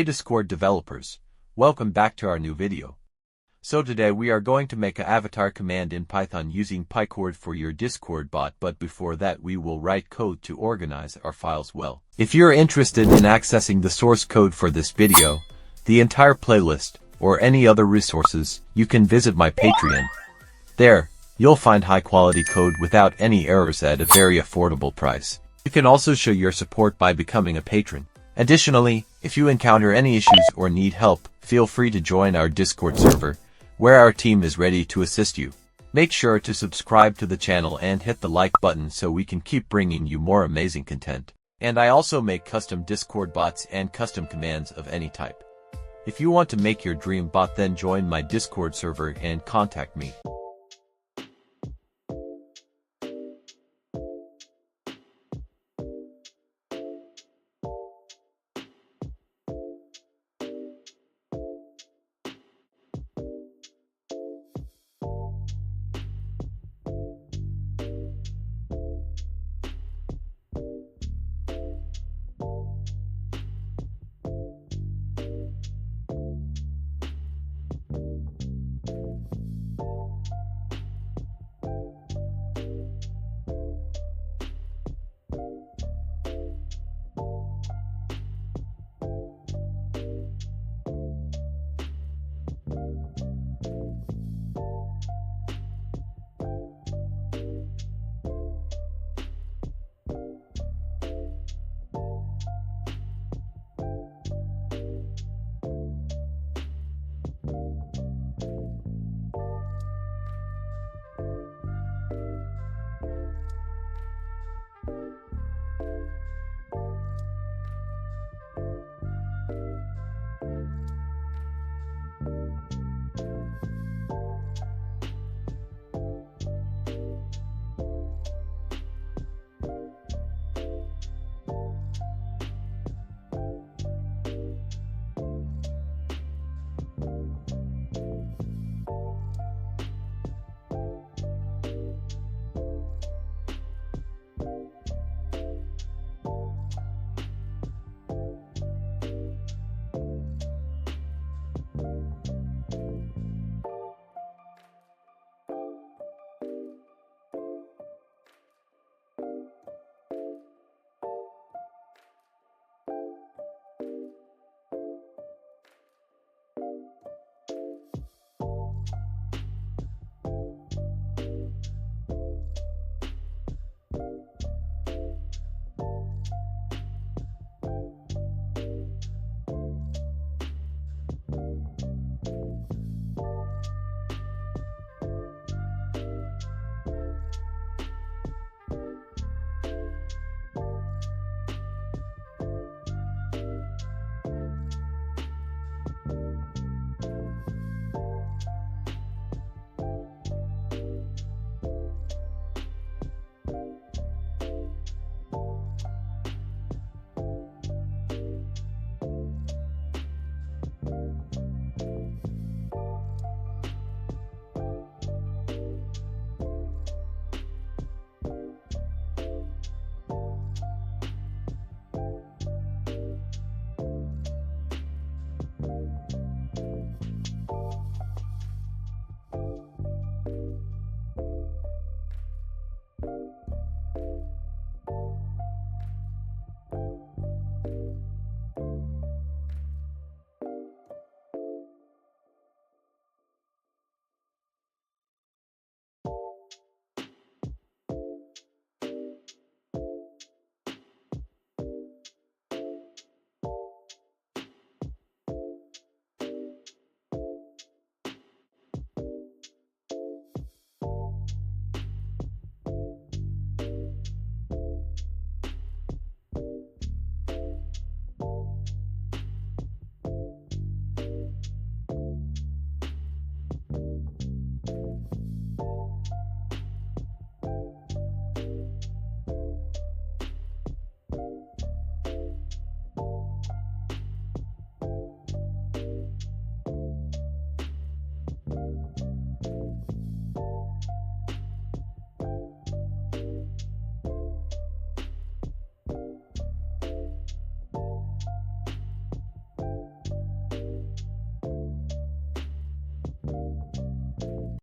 Hey Discord developers, welcome back to our new video. So today we are going to make an avatar command in Python using Pycord for your Discord bot, but before that we will write code to organize our files well. If you're interested in accessing the source code for this video, the entire playlist, or any other resources, you can visit my Patreon. There, you'll find high quality code without any errors at a very affordable price. You can also show your support by becoming a patron. Additionally, if you encounter any issues or need help, feel free to join our Discord server, where our team is ready to assist you. Make sure to subscribe to the channel and hit the like button so we can keep bringing you more amazing content. And I also make custom Discord bots and custom commands of any type. If you want to make your dream bot, then join my Discord server and contact me.